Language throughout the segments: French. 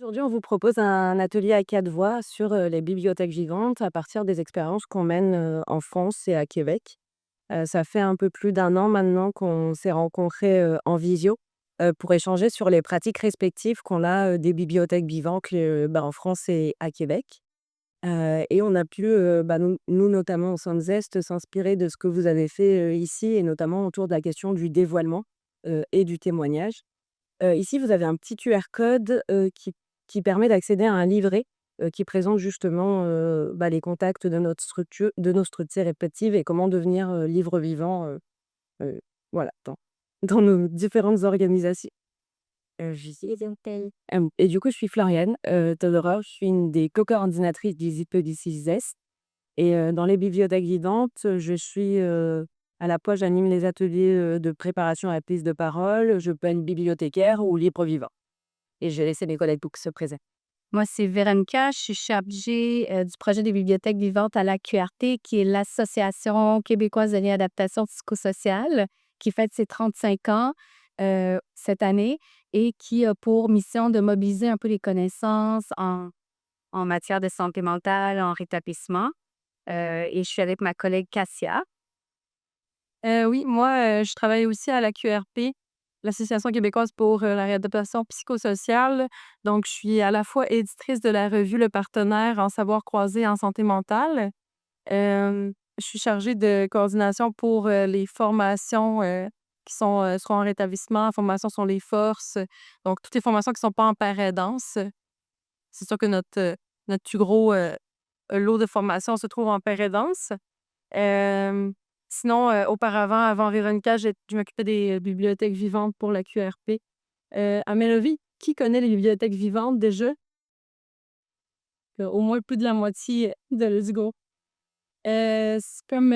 Aujourd'hui, on vous propose un atelier à 4 voix sur les bibliothèques vivantes à partir des expériences qu'on mène en France et à Québec. Ça fait un peu plus d'un an maintenant qu'on s'est rencontrés en visio pour échanger sur les pratiques respectives qu'on a des bibliothèques vivantes en France et à Québec. Et on a pu, nous notamment au Centre Zest, s'inspirer de ce que vous avez fait ici et notamment autour de la question du dévoilement et du témoignage. Ici, vous avez un petit QR code, qui permet d'accéder à un livret, qui présente justement, les contacts de nos structures respectives et comment devenir, livre vivant, heu, voilà, dans nos différentes organisations. Je suis Isabelle. Et du coup, je suis Floriane, Todorov. Je suis une des co-coordinatrices du ZIPDCZ. Et dans les bibliothèques vivantes, je suis, à la fois j'anime les ateliers, de préparation à la prise de parole, je peux être bibliothécaire ou libre vivant et je vais laisser mes collègues pour se présenter. Moi, c'est Véronica, je suis chargée, du projet des bibliothèques vivantes à l'AQRT, qui est l'Association québécoise de réadaptation psychosociale, qui fête ses 35 ans, cette année et qui a pour mission de mobiliser un peu les connaissances en matière de santé mentale, en rétablissement, et je suis avec ma collègue Cassia. Oui, moi, je travaille aussi à la QRP, l'Association québécoise pour, la réadaptation psychosociale. Donc je suis à la fois éditrice de la revue Le Partenaire en savoir croisé en santé mentale. Je suis chargée de coordination pour, les formations, qui seront en rétablissement, formation sur les forces, donc toutes les formations qui sont pas en paradense. C'est sûr que notre plus gros, lot de formations se trouve en paradense. Hem, Sinon, auparavant, avant Véronica, je m'occupais des bibliothèques vivantes pour la QRP. À Melovie, qui connaît les bibliothèques vivantes déjà? Au moins plus de la moitié de let's go. C'est comme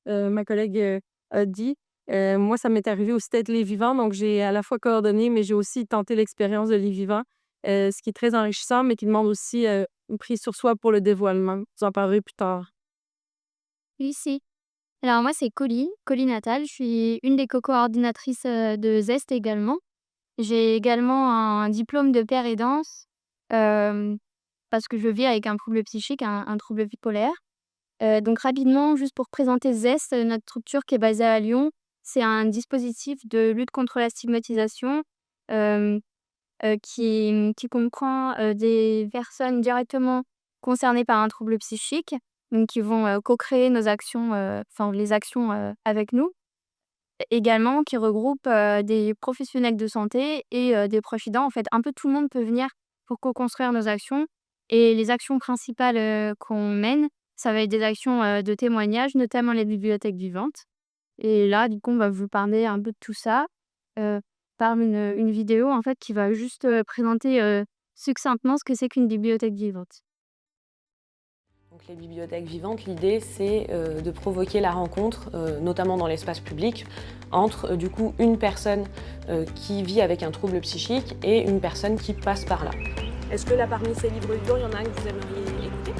ma collègue, a dit, moi, ça m'est arrivé aussi d'être les vivants, donc j'ai à la fois coordonné, mais j'ai aussi tenté l'expérience de les vivants, ce qui est très enrichissant, mais qui demande aussi, une prise sur soi pour le dévoilement. Vous en parlerez plus tard. Oui, si. Alors moi, c'est Colline Attal. Je suis une des co-coordinatrices, de Zest également. J'ai également un diplôme de pair et danse, hem, parce que je vis avec un trouble psychique, un trouble bipolaire. Donc rapidement, juste pour présenter Zest, notre structure qui est basée à Lyon, c'est un dispositif de lutte contre la stigmatisation, hem, qui comprend, des personnes directement concernées par un trouble psychique, donc qui vont, co-créer nos actions, enfin les actions, avec nous. Également qui regroupe, des professionnels de santé et des proches aidants. En fait, un peu tout le monde peut venir pour co-construire nos actions et les actions principales, qu'on mène, ça va être des actions, de témoignage, notamment les bibliothèques vivantes et là, du coup, on va vous parler un peu de tout ça, heu, par une vidéo, en fait, qui va juste, présenter, succinctement ce que c'est qu'une bibliothèque vivante. Donc les bibliothèques vivantes, l'idée c'est de provoquer la rencontre, notamment dans l'espace public, entre du coup une personne qui vit avec un trouble psychique et une personne qui passe par là. Est-ce que là parmi ces livres vivants, il y en a un que vous aimeriez écouter?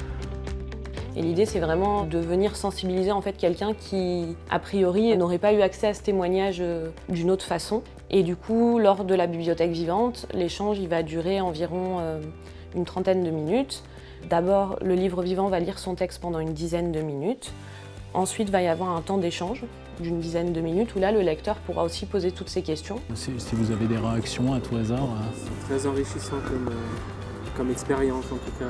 Et l'idée c'est vraiment de venir sensibiliser en fait quelqu'un qui a priori n'aurait pas eu accès à ce témoignage d'une autre façon. Et du coup, lors de la bibliothèque vivante, l'échange il va durer environ une trentaine de minutes. D'abord, le livre vivant va lire son texte pendant une dizaine de minutes. Ensuite, va y avoir un temps d'échange d'une dizaine de minutes où là, le lecteur pourra aussi poser toutes ses questions. Si vous avez des réactions à tout hasard. C'est très enrichissant comme expérience en tout cas.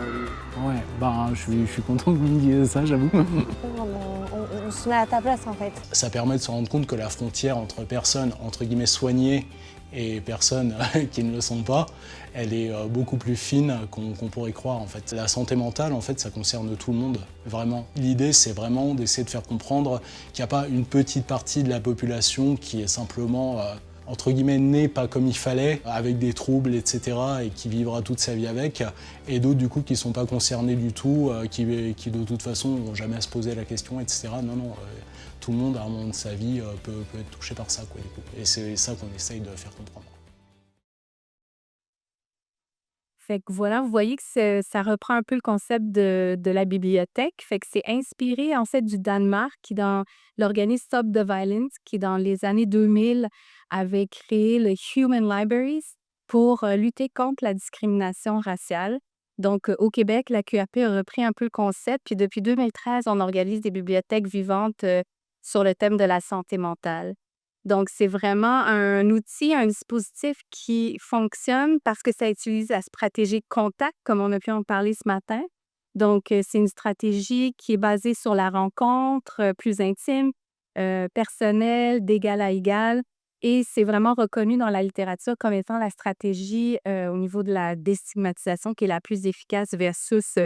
Oui. Ouais, je suis content que vous me disiez ça, j'avoue. On se met à ta place en fait. Ça permet de se rendre compte que la frontière entre personnes, entre guillemets, soignées et personnes qui ne le sont pas, elle est beaucoup plus fine qu'on pourrait croire en fait. La santé mentale, en fait, ça concerne tout le monde, vraiment. L'idée, c'est vraiment d'essayer de faire comprendre qu'il n'y a pas une petite partie de la population qui est simplement entre guillemets née pas comme il fallait, avec des troubles, etc., et qui vivra toute sa vie avec, et d'autres du coup qui sont pas concernés du tout, qui de toute façon vont jamais à se poser la question, etc. Non, tout le monde à un moment de sa vie peut être touché par ça, quoi, du coup. Et c'est ça qu'on essaye de faire comprendre. Fait que voilà, vous voyez que ça reprend un peu le concept de la bibliothèque. Fait que c'est inspiré, en fait, du Danemark qui, dans l'organisme Stop the Violence, qui, dans les années 2000 avait créé le Human Libraries. pour lutter contre la discrimination raciale. Donc, au Québec, la QRP a repris un peu le concept, puis depuis 2013, on organise des bibliothèques vivantes sur le thème de la santé mentale. Donc, c'est vraiment un outil, un dispositif qui fonctionne parce que ça utilise la stratégie contact, comme on a pu en parler ce matin. Donc, c'est une stratégie qui est basée sur la rencontre plus intime, personnelle, d'égal à égal. Et c'est vraiment reconnu dans la littérature comme étant la stratégie au niveau de la déstigmatisation qui est la plus efficace versus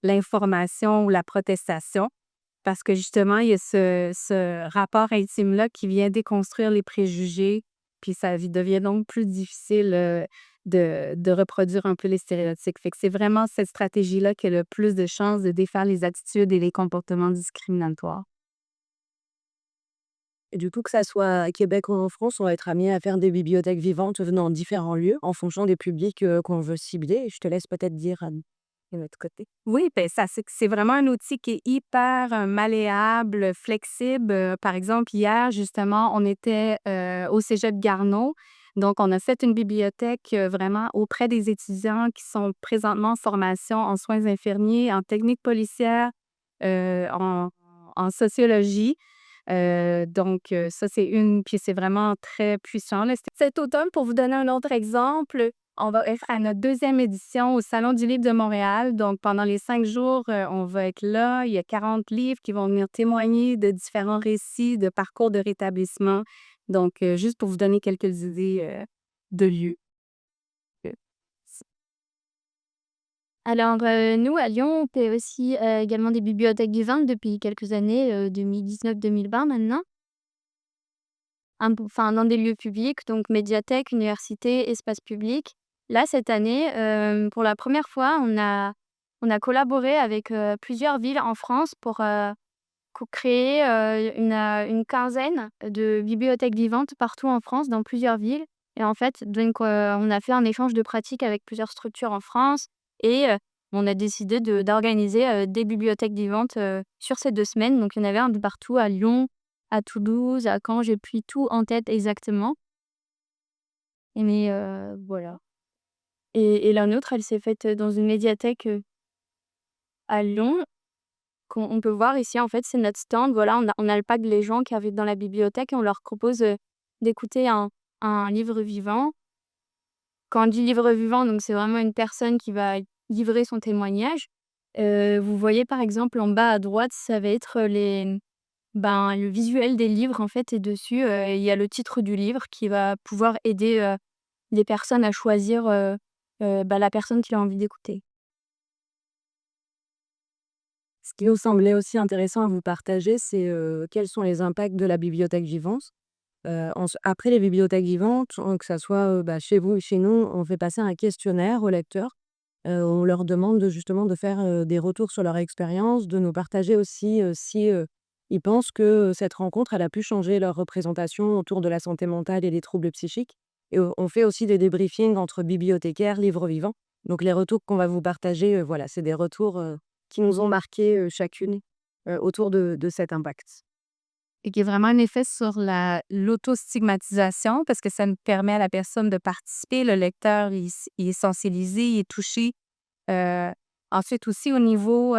l'information ou la protestation. Parce que justement, il y a ce rapport intime-là qui vient déconstruire les préjugés, puis ça devient donc plus difficile de reproduire un peu les stéréotypes. Fait que c'est vraiment cette stratégie-là qui a le plus de chances de défaire les attitudes et les comportements discriminatoires. Et du coup, que ça soit à Québec ou en France, on va être amené à faire des bibliothèques vivantes venant de différents lieux en fonction des publics, qu'on veut cibler. Je te laisse peut-être dire, de notre côté. Oui, ben ça, c'est vraiment un outil qui est hyper malléable, flexible. Par exemple, hier, justement, on était au Cégep Garneau. Donc, on a fait une bibliothèque vraiment auprès des étudiants qui sont présentement en formation en soins infirmiers, en technique policière, en sociologie. Ça, c'est une, puis c'est vraiment très puissant, là. Cet automne, pour vous donner un autre exemple, on va être à notre deuxième édition au Salon du livre de Montréal. Donc, pendant les 5 jours, on va être là. Il y a 40 livres qui vont venir témoigner de différents récits de parcours de rétablissement. Donc, juste pour vous donner quelques idées de lieux. Euh, Alors, nous, à Lyon, on fait aussi également des bibliothèques vivantes depuis quelques années, 2019-2020 maintenant. Enfin, dans des lieux publics, donc médiathèque, université, espace public. Là, cette année, pour la première fois, on a collaboré avec plusieurs villes en France pour créer une quinzaine de bibliothèques vivantes partout en France, dans plusieurs villes. Et en fait, donc, on a fait un échange de pratiques avec plusieurs structures en France et on a décidé d'organiser des bibliothèques vivantes sur ces 2 semaines. Donc, il y en avait un peu partout, à Lyon, à Toulouse, à Caen, j'ai plus tout en tête exactement. Mais voilà. Et la nôtre, elle s'est faite dans une médiathèque à Lyon. Qu'on peut voir ici, en fait, c'est notre stand. Voilà, on alpague les gens qui arrivent dans la bibliothèque et on leur propose d'écouter un livre vivant. Quand on dit livre vivant, donc c'est vraiment une personne qui va livrer son témoignage. Vous voyez, par exemple, en bas à droite, ça va être le visuel des livres, en fait, et dessus, il y a le titre du livre qui va pouvoir aider les personnes à choisir la personne qu'il a envie d'écouter. Ce qui nous semblait aussi intéressant à vous partager, c'est, quels sont les impacts de la bibliothèque vivante. Après les bibliothèques vivantes, que ça soit, chez vous ou chez nous, on fait passer un questionnaire aux lecteurs. On leur demande justement de faire, des retours sur leur expérience, de nous partager aussi, si, ils pensent que cette rencontre, elle a pu changer leur représentation autour de la santé mentale et des troubles psychiques. Et on fait aussi des débriefings entre bibliothécaires, livres vivants. Donc les retours qu'on va vous partager, voilà, c'est des retours, qui nous ont marqués, chacune, autour de cet impact. Et qui a vraiment un effet sur l'autostigmatisation parce que ça nous permet à la personne de participer. Le lecteur, il est sensibilisé, il est touché. Heu, Ensuite aussi au niveau,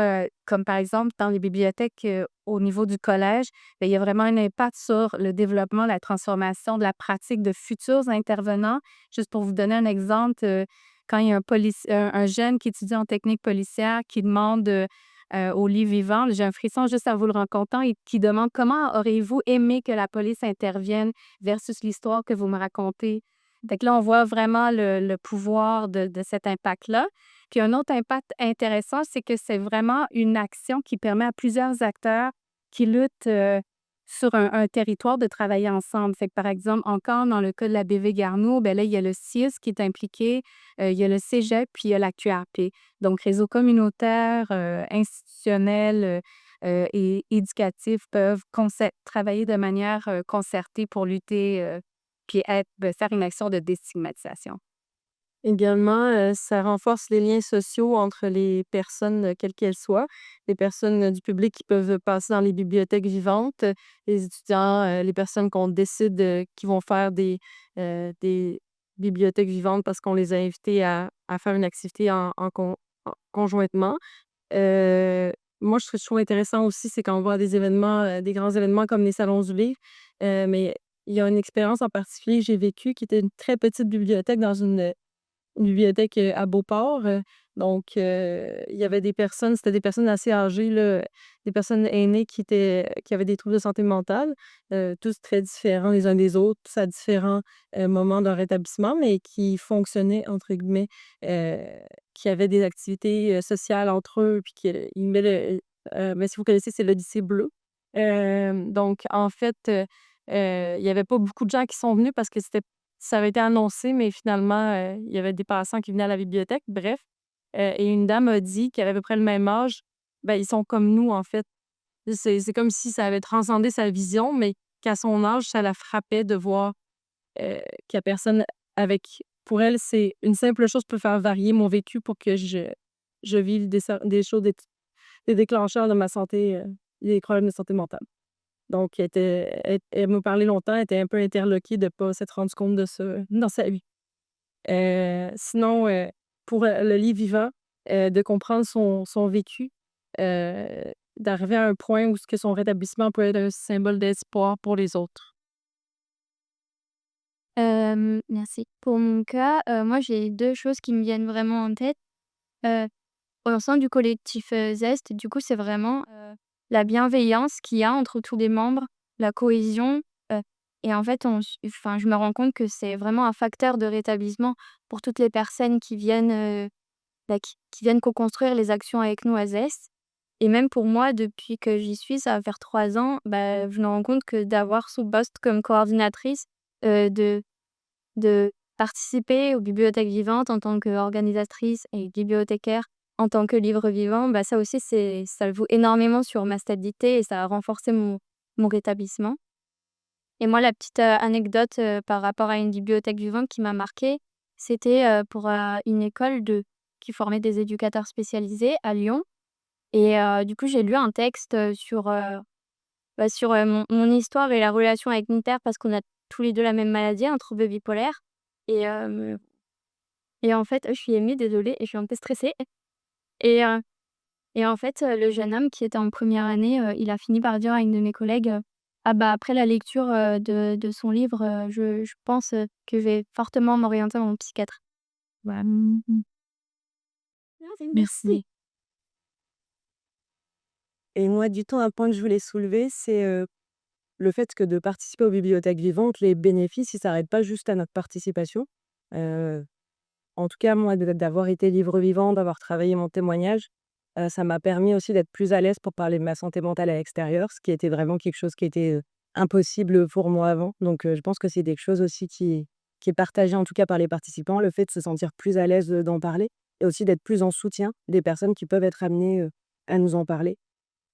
comme par exemple dans les bibliothèques, au niveau du collège, il y a vraiment un impact sur le développement, la transformation de la pratique de futurs intervenants. Juste pour vous donner un exemple, quand il y a un jeune qui étudie en technique policière qui demande, au livre vivant, j'ai un frisson juste à vous le racontant et qui demande: «Comment auriez-vous aimé que la police intervienne versus l'histoire que vous me racontez?» Fait que là, on voit vraiment le pouvoir de cet impact-là. Puis un autre impact intéressant, c'est que c'est vraiment une action qui permet à plusieurs acteurs qui luttent, sur un territoire de travailler ensemble. Fait que, par exemple, encore dans le cas de la BV Garneau, ben là, il y a le CIUS qui est impliqué, il y a le Cégep, puis il y a la QRP. Donc réseau communautaire, institutionnel, et éducatif peuvent travailler de manière, concertée pour lutter, puis faire une action de déstigmatisation. Également, ça renforce les liens sociaux entre les personnes, quelles qu'elles soient. Les personnes, du public qui peuvent passer dans les bibliothèques vivantes, les étudiants, les personnes qu'on décide, qui vont faire des bibliothèque vivante parce qu'on les a invités à faire une activité conjointement. Heu, Moi, ce que je trouve intéressant aussi, c'est quand on voit des événements, des grands événements comme les salons du livre, mais il y a une expérience en particulier que j'ai vécue qui était une très petite bibliothèque dans une bibliothèque, à Beauport, il y avait des personnes c'était des personnes assez âgées là, des personnes aînées qui avaient des troubles de santé mentale, tous très différents les uns des autres, tous à différents, moments de leur établissement, mais qui fonctionnaient entre guillemets, heu, qui avaient des activités, sociales entre eux puis qu'ils mettaient mais si vous connaissez, c'est l'Odyssée bleue. Donc en fait, il y avait pas beaucoup de gens qui sont venus parce que ça avait été annoncé, mais finalement, il y avait des passants qui venaient à la bibliothèque, bref. Et une dame a dit qu'elle avait à peu près le même âge. Ben, ils sont comme nous, en fait. C'est comme si ça avait transcendé sa vision, mais qu'à son âge, ça la frappait de voir, qu'il y a personne avec pour elle, c'est une simple chose peut faire varier mon vécu pour que je vive des choses, des déclencheurs de ma santé, des problèmes de santé mentale. Donc elle m'a parlé longtemps, elle était un peu interloquée de pas s'être rendue compte de ça dans sa vie. Sinon, pour, le livre vivant, de comprendre son vécu, d'arriver à un point où ce que son rétablissement peut être un symbole d'espoir pour les autres. Merci. Pour mon cas, moi, j'ai 2 choses qui me viennent vraiment en tête. Heu, Au sein du collectif, Zest, du coup, c'est vraiment, la bienveillance qu'il y a entre tous les membres, la cohésion, heu et en fait, je me rends compte que c'est vraiment un facteur de rétablissement pour toutes les personnes qui viennent, qui viennent co-construire les actions avec nous à Zest et même pour moi, depuis que j'y suis, ça va faire 3 ans, bah, je me rends compte que d'avoir ce poste comme coordinatrice, de participer aux bibliothèques vivantes en tant qu'organisatrice et bibliothécaire, en tant que livre vivant, bah, ça aussi ça joue énormément sur ma stabilité et ça a renforcé mon rétablissement. Et moi, la petite, anecdote, par rapport à une bibliothèque vivante qui m'a marquée, c'était, pour, une école qui formait des éducateurs spécialisés à Lyon et du coup, j'ai lu un texte, sur, mon histoire et la relation avec mon père parce qu'on a tous les 2 la même maladie, un trouble bipolaire et en fait, je suis émue, désolée et je suis un peu stressée et en fait, le jeune homme qui était en première année, il a fini par dire à une de mes collègues, «Ah bah, après la lecture, de son livre, je pense, que je vais fortement m'orienter en psychiatre». Voilà. Merci. Et moi, du tout, un point que je voulais soulever, c'est, le fait que de participer aux bibliothèques vivantes, les bénéfices, ils s'arrêtent pas juste à notre participation. Heu, En tout cas, moi, d'avoir été livre vivant, d'avoir travaillé mon témoignage, ça m'a permis aussi d'être plus à l'aise pour parler de ma santé mentale à l'extérieur, ce qui était vraiment quelque chose qui était, impossible pour moi avant. Donc, je pense que c'est quelque chose aussi qui est partagé, en tout cas par les participants, le fait de se sentir plus à l'aise, d'en parler et aussi d'être plus en soutien des personnes qui peuvent être amenées, à nous en parler.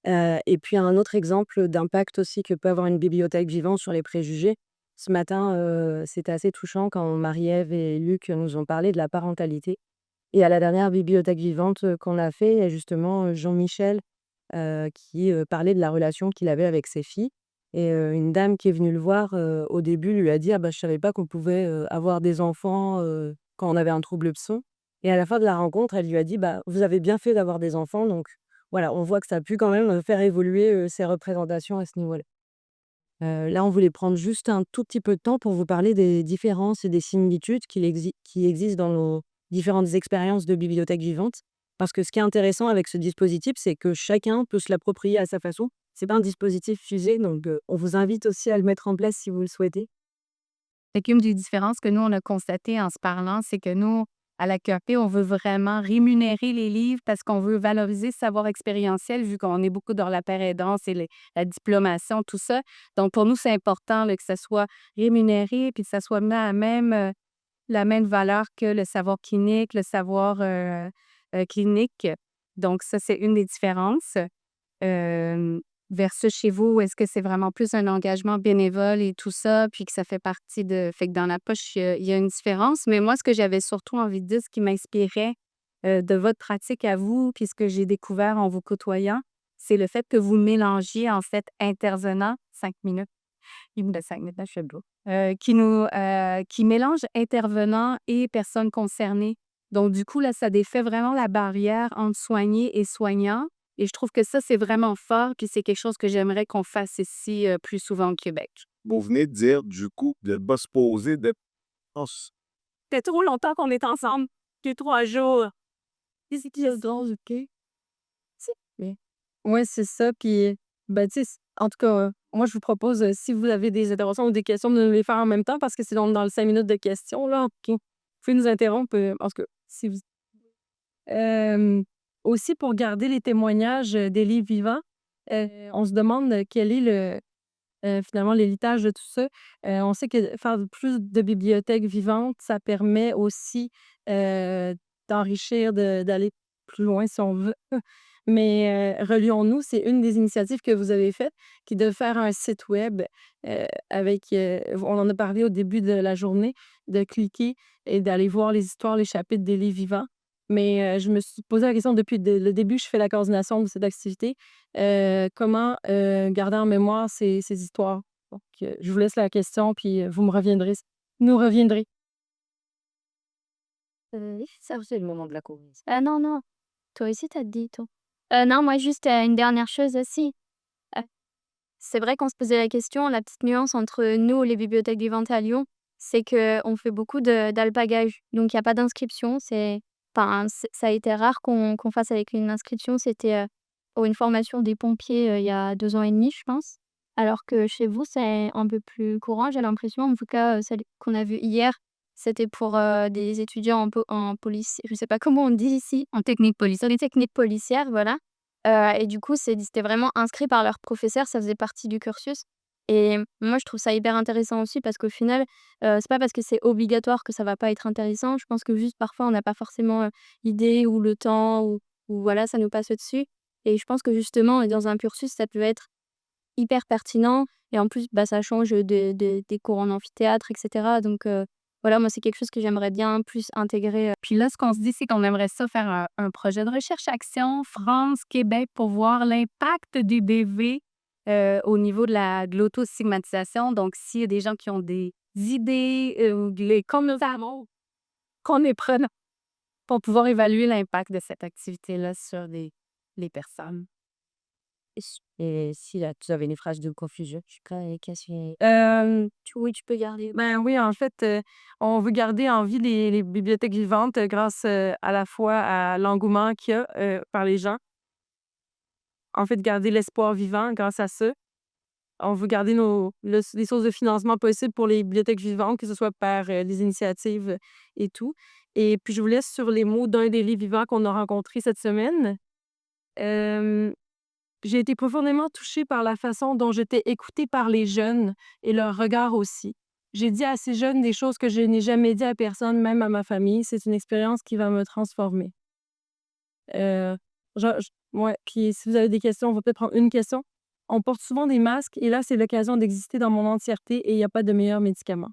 Et puis un autre exemple d'impact aussi que peut avoir une bibliothèque vivante sur les préjugés. Ce matin, c'était assez touchant quand Marie-Ève et Luc nous ont parlé de la parentalité et à la dernière bibliothèque vivante, qu'on a fait, il y a justement, Jean-Michel, qui, parlait de la relation qu'il avait avec ses filles et une dame qui est venue le voir, au début lui a dit: «Ah bah, je savais pas qu'on pouvait, avoir des enfants, quand on avait un trouble psy» et à la fin de la rencontre, elle lui a dit: «Bah, vous avez bien fait d'avoir des enfants», donc voilà, on voit que ça a pu quand même, faire évoluer, ses représentations à ce niveau-là. Là, on voulait prendre juste un tout petit peu de temps pour vous parler des différences et des similitudes qui existent dans nos différentes expériences de bibliothèque vivante. Parce que ce qui est intéressant avec ce dispositif, c'est que chacun peut se l'approprier à sa façon. C'est pas un dispositif figé, donc on vous invite aussi à le mettre en place si vous le souhaitez. Fait qu'une des différences que nous, on a constatées en se parlant, c'est que nous, à la QAP, on veut vraiment rémunérer les livres parce qu'on veut valoriser le savoir expérientiel vu qu'on est beaucoup dans la aidance et la diplomation, tout ça. Donc, pour nous, c'est important là, que ça soit rémunéré puis que ça soit mis à la même valeur que le savoir clinique, le savoir clinique. Donc, ça, c'est une des différences. Hem, Versus chez vous, est-ce que c'est vraiment plus un engagement bénévole et tout ça, puis que ça fait partie de fait que dans la poche, il y a une différence. Mais moi, ce que j'avais surtout envie de dire, ce qui m'inspirait, de votre pratique à vous, puis ce que j'ai découvert en vous côtoyant, c'est le fait que vous mélangiez, en fait, intervenants 5 minutes. Il de Saguenay-Sherbrooke, qui mélange intervenants et personnes concernées. Donc du coup, là, ça défait vraiment la barrière entre soignés et soignants et je trouve que ça, c'est vraiment fort puis c'est quelque chose que j'aimerais qu'on fasse ici, plus souvent au Québec. Vous venez de dire, du coup, de pas se poser de pense. C'était trop longtemps qu'on est ensemble. 2-3 jours. C'est qui le gros, OK? Mais ouais, c'est ça. Puis, ben, tu sais, en tout cas, moi, je vous propose, si vous avez des interventions ou des questions, de nous les faire en même temps parce que c'est dans le 5 minutes de questions, là. OK. Vous pouvez nous interrompre, en tout cas, si vous. Aussi, pour garder les témoignages des livres vivants, on se demande quel est finalement l'héritage de tout ça. On sait que faire plus de bibliothèques vivantes, ça permet aussi d'enrichir, d'aller plus loin si on veut. Mais Relions-nous, c'est une des initiatives que vous avez faites, qui est de faire un site web avec, on en a parlé au début de la journée, de cliquer et d'aller voir les histoires, les chapitres des livres vivants. Mais je me suis posé la question depuis le début, je fais la coordination de cette activité. Comment garder en mémoire ces histoires? Donc, je vous laisse la question, puis vous nous reviendrez. Ça, c'est le moment de la corrige. Non, non. Toi aussi, t'as dit, toi. Non, moi, juste une dernière chose aussi. Euh, c'est vrai qu'on se posait la question, la petite nuance entre nous, les bibliothèques vivantes à Lyon, c'est qu'on fait beaucoup d'alpagage. Donc, il n'y a pas d'inscription. Ça a été rare qu'on fasse avec une inscription. C'était pour une formation des pompiers il y a 2 ans et demi, je pense. Alors que chez vous, c'est un peu plus courant, j'ai l'impression. En tout cas, celle qu'on a vue hier, c'était pour des étudiants en police. Je sais pas comment on dit ici. En technique policière. Sur les techniques policières, voilà. Et du coup, c'était vraiment inscrit par leur professeur, ça faisait partie du cursus. Et moi, je trouve ça hyper intéressant aussi parce qu'au final, c'est pas parce que c'est obligatoire que ça va pas être intéressant. Je pense que juste parfois, on n'a pas forcément l'idée ou le temps ou voilà, ça nous passe au-dessus. Et je pense que justement, dans un cursus, ça peut être hyper pertinent. Et en plus, bah, ça change des cours en amphithéâtre, etc. Donc voilà, moi, c'est quelque chose que j'aimerais bien plus intégrer. Puis là, ce qu'on se dit, c'est qu'on aimerait ça faire un projet de recherche-action France-Québec pour voir l'impact des BV au niveau de l'autostigmatisation. Donc, s'il y a des gens qui ont des idées, comme nous avons, qu'on est prenant pour pouvoir évaluer l'impact de cette activité-là sur les personnes. Et si là, tu avais une phrase de confusion, je suis quand cassée. Oui, tu peux garder. Ben oui, en fait, on veut garder en vie les bibliothèques vivantes grâce à la fois à l'engouement qu'il y a par les gens. En fait, garder l'espoir vivant grâce à ça. On veut garder les sources de financement possibles pour les bibliothèques vivantes, que ce soit par les initiatives et tout. Et puis, je vous laisse sur les mots d'un des livres vivants qu'on a rencontrés cette semaine. Euh, j'ai été profondément touchée par la façon dont j'étais écoutée par les jeunes et leur regard aussi. J'ai dit à ces jeunes des choses que je n'ai jamais dit à personne, même à ma famille. C'est une expérience qui va me transformer. Euh, ouais, puis si vous avez des questions, on va peut-être prendre une question. On porte souvent des masques et là, c'est l'occasion d'exister dans mon entièreté et il n'y a pas de meilleur médicament.